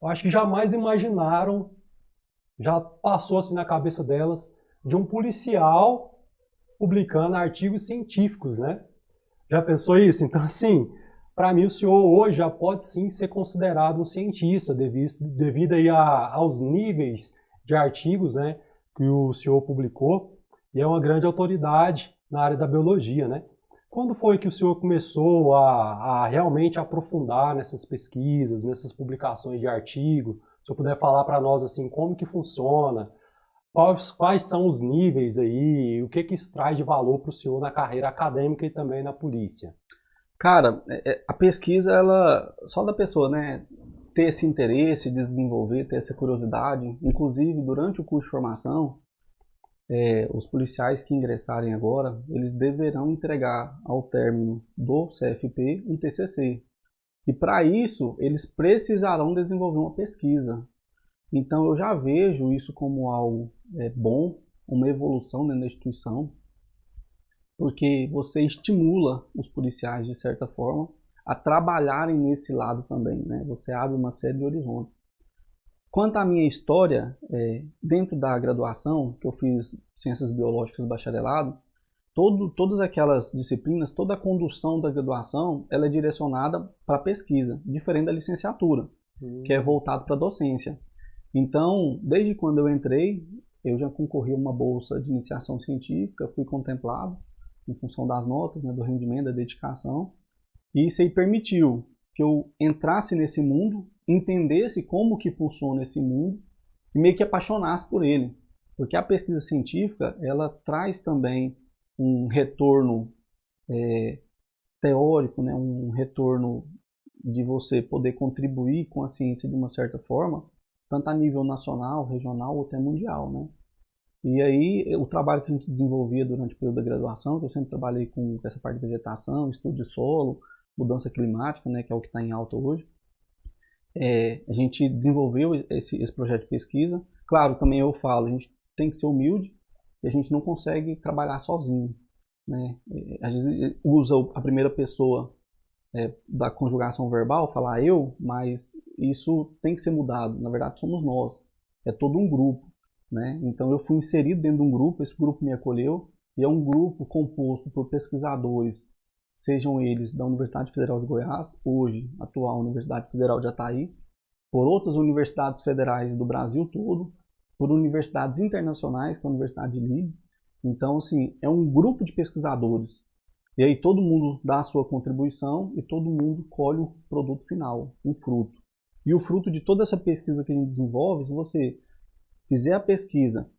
eu acho que jamais imaginaram, já passou assim na cabeça delas, de um policial publicando artigos científicos, né? Já pensou isso? Então, assim, para mim o senhor hoje já pode sim ser considerado um cientista, devido aí aos níveis de artigos, né, que o senhor publicou, e é uma grande autoridade na área da biologia, né? Quando foi que o senhor começou a realmente aprofundar nessas pesquisas, nessas publicações de artigo? Se eu puder falar para nós assim, como que funciona, quais são os níveis aí, o que que isso traz de valor para o senhor na carreira acadêmica e também na polícia? Cara, a pesquisa, ela, só da pessoa, né, ter esse interesse de desenvolver, ter essa curiosidade, inclusive durante o curso de formação, os policiais que ingressarem agora, eles deverão entregar ao término do CFP um TCC. E para isso, eles precisarão desenvolver uma pesquisa. Então eu já vejo isso como algo bom, uma evolução dentro da instituição, porque você estimula os policiais, de certa forma, a trabalharem nesse lado também, né? Você abre uma série de horizontes. Quanto à minha história, dentro da graduação, que eu fiz Ciências Biológicas bacharelado, todas aquelas disciplinas, toda a condução da graduação, ela é direcionada para a pesquisa, diferente da licenciatura, que é voltado para a docência. Então, desde quando eu entrei, eu já concorri a uma bolsa de iniciação científica, fui contemplado em função das notas, né, do rendimento, da dedicação, e isso aí permitiu que eu entrasse nesse mundo, entendesse como que funciona esse mundo e meio que apaixonasse por ele. Porque a pesquisa científica, ela traz também um retorno teórico, né, um retorno de você poder contribuir com a ciência de uma certa forma, tanto a nível nacional, regional ou até mundial, né? E aí, o trabalho que a gente desenvolvia durante o período da graduação, que eu sempre trabalhei com essa parte de vegetação, estudo de solo, mudança climática, né, que é o que está em alta hoje, a gente desenvolveu esse projeto de pesquisa. Claro, também eu falo, a gente tem que ser humilde e a gente não consegue trabalhar sozinho, né? Às vezes usa a primeira pessoa da conjugação verbal, falar eu, mas isso tem que ser mudado. Na verdade, somos nós. É todo um grupo, né? Então, eu fui inserido dentro de um grupo, esse grupo me acolheu, e é um grupo composto por pesquisadores, sejam eles da Universidade Federal de Goiás, hoje, atual Universidade Federal de Jataí, por outras universidades federais do Brasil todo, por universidades internacionais, que é a Universidade de Leeds. Então, assim, é um grupo de pesquisadores. E aí todo mundo dá a sua contribuição e todo mundo colhe o produto final, um fruto. E o fruto de toda essa pesquisa que a gente desenvolve, se você fizer a pesquisa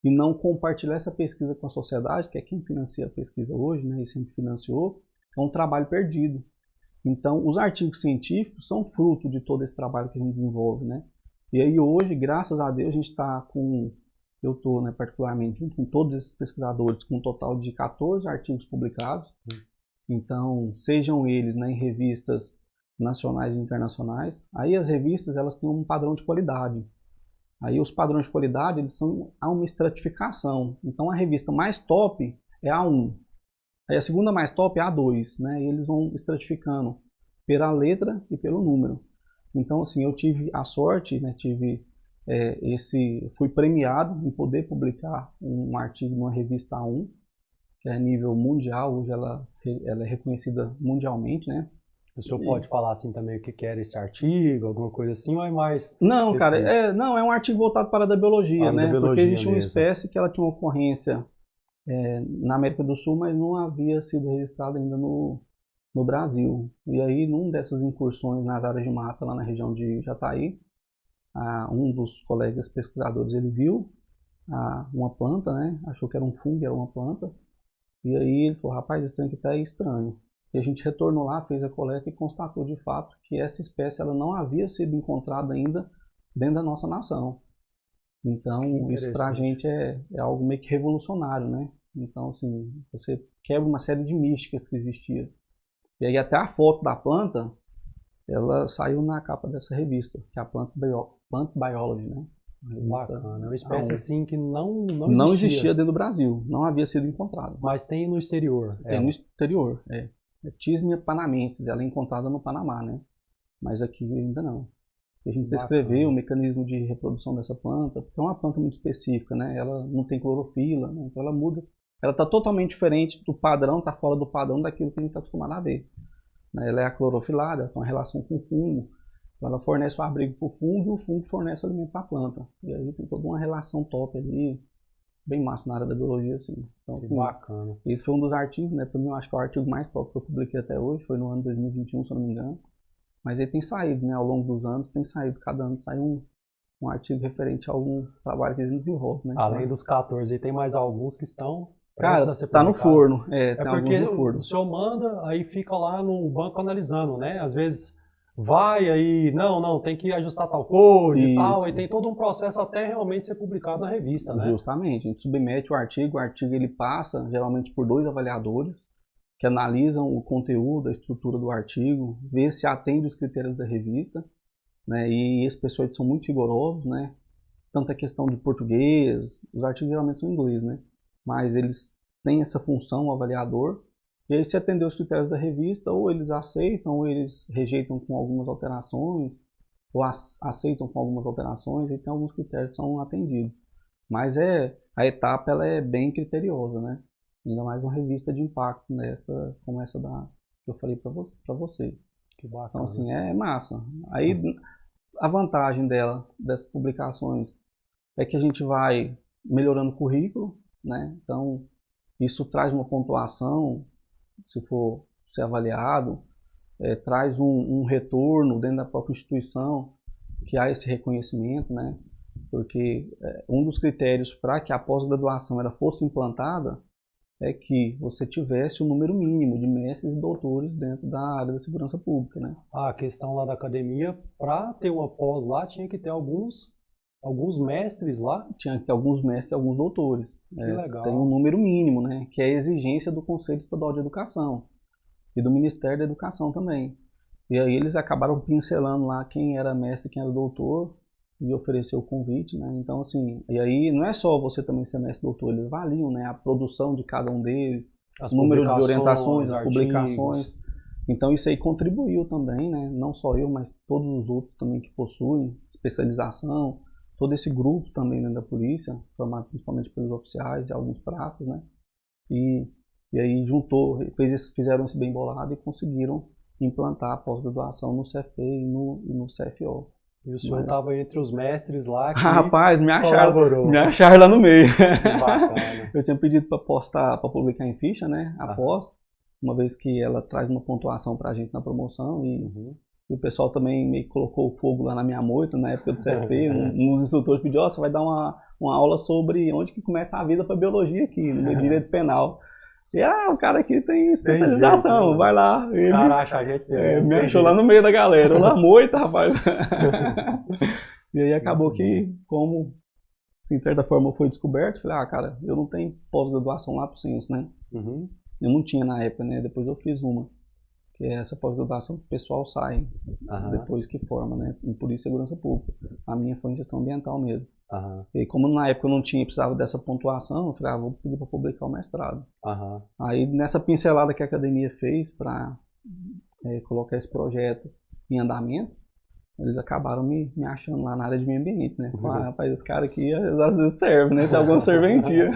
e não compartilhar essa pesquisa com a sociedade, que é quem financia a pesquisa hoje, né, e sempre financiou, é um trabalho perdido. Então, os artigos científicos são fruto de todo esse trabalho que a gente desenvolve, né? E aí hoje, graças a Deus, a gente está com, eu estou, né, particularmente, junto com todos esses pesquisadores, com um total de 14 artigos publicados. Então, sejam eles, né, em revistas nacionais e internacionais. Aí as revistas, elas têm um padrão de qualidade. Aí os padrões de qualidade, eles são a uma estratificação. Então, a revista mais top é a A1. Aí a segunda mais top é a A2, né? E eles vão estratificando pela letra e pelo número. Então, assim, eu tive a sorte, né? Fui premiado em poder publicar um artigo numa revista A1, que é a nível mundial. Hoje ela é reconhecida mundialmente, né? O senhor pode falar assim também o que era esse artigo, alguma coisa assim, ou é mais... Não, cara, é um artigo voltado para a da biologia, né? Porque existe uma espécie que ela tinha uma ocorrência na América do Sul, mas não havia sido registrada ainda no Brasil. E aí, numa dessas incursões nas áreas de mata, lá na região de Jataí, um dos colegas pesquisadores, ele viu uma planta, né? Achou que era um fungo, era uma planta. E aí ele falou, rapaz, esse trem aqui tá estranho. E a gente retornou lá, fez a coleta e constatou de fato que essa espécie ela não havia sido encontrada ainda dentro da nossa nação. Então, isso pra gente é algo meio que revolucionário, né? Então, assim, você quebra uma série de místicas que existiam. E aí até a foto da planta, ela saiu na capa dessa revista, que é a Plant Biology, né? Bacana, é uma espécie assim que não existia dentro do Brasil, não havia sido encontrada. Mas tem no exterior. Tem no exterior, Tismia panamensis, ela é encontrada no Panamá, né? Mas aqui ainda não. A gente descreveu o mecanismo de reprodução dessa planta, porque é uma planta muito específica, né? Ela não tem clorofila, né? Então ela muda. Ela está totalmente diferente do padrão, está fora do padrão daquilo que a gente está acostumado a ver. Ela é aclorofilada, ela tem uma relação com o fungo. Então ela fornece o abrigo para o fungo e o fungo fornece o alimento para a planta. E aí tem toda uma relação top ali, bem massa na área da biologia, assim. Então, assim, bacana. Esse foi um dos artigos, né? Para mim, eu acho que é o artigo mais top que eu publiquei até hoje, foi no ano 2021, se eu não me engano. Mas ele tem saído, né? Ao longo dos anos, tem saído, cada ano sai um artigo referente a algum trabalho que a gente desenvolve, né? Além dos 14, tem mais alguns que estão... Cara, tá no forno. Tem porque no forno. O senhor manda, aí fica lá no banco analisando, né? Às vezes vai aí, não, tem que ajustar tal coisa e tal, aí tem todo um processo até realmente ser publicado na revista, né? Justamente, a gente submete o artigo ele passa geralmente por 2 avaliadores que analisam o conteúdo, a estrutura do artigo, vê se atende os critérios da revista, né? E esses pessoas são muito rigorosos, né? Tanto a questão de português, os artigos geralmente são em inglês, né? Mas eles têm essa função, o avaliador, e aí se atender os critérios da revista, ou eles aceitam, ou eles rejeitam com algumas alterações, ou aceitam com algumas alterações, e tem alguns critérios que são atendidos. Mas a etapa ela é bem criteriosa, né? Ainda mais uma revista de impacto como essa que eu falei para você. Que bacana. Então, assim, é massa. Aí, a vantagem dessas publicações, é que a gente vai melhorando o currículo, né? Então, isso traz uma pontuação, se for ser avaliado, traz um retorno dentro da própria instituição, que há esse reconhecimento, né? Porque um dos critérios para que a pós-graduação ela fosse implantada é que você tivesse o número mínimo de mestres e doutores dentro da área da segurança pública, né? A questão lá da academia, para ter uma pós lá, tinha que ter alguns mestres lá? Tinha que ter alguns mestres e alguns doutores. Que legal. Tem um número mínimo, né? Que é a exigência do Conselho Estadual de Educação e do Ministério da Educação também. E aí eles acabaram pincelando lá quem era mestre e quem era doutor e ofereceu o convite, né? Então, assim, e aí não é só você também ser mestre e doutor, eles avaliam, né? A produção de cada um deles, o número de orientações, as publicações. Então isso aí contribuiu também, né? Não só eu, mas todos os outros também que possuem especialização, todo esse grupo também dentro da polícia, formado principalmente pelos oficiais e alguns praças, né? E aí fizeram esse bem bolado e conseguiram implantar a pós-graduação no CFP e no CFO. E o senhor estava entre os mestres lá que rapaz, me acharam lá no meio. Que bacana. Eu tinha pedido para publicar em ficha, né? Após, uma vez que ela traz uma pontuação para a gente na promoção e o pessoal também meio que colocou o fogo lá na minha moita na época do CFP. Um dos instrutores pediu, você vai dar uma aula sobre onde que começa a vida para biologia aqui, no direito penal. E o cara aqui tem especialização, vai lá. Os caras acham a gente me achou lá no meio da galera, lá moita, rapaz. E aí acabou que, como assim, de certa forma foi descoberto, falei, cara, eu não tenho pós-graduação lá pro Censo, né? Eu não tinha na época, né? Depois eu fiz uma, que é essa pós-graduação que o pessoal sai depois que forma, né? Em Polícia e Segurança Pública. A minha foi em Gestão Ambiental mesmo. E como na época eu não precisava dessa pontuação, eu falei, vou pedir para publicar o mestrado. Aí nessa pincelada que a academia fez para colocar esse projeto em andamento, eles acabaram me achando lá na área de meio ambiente, né? Falaram, rapaz, esse cara aqui às vezes serve, né? Tem alguma serventia.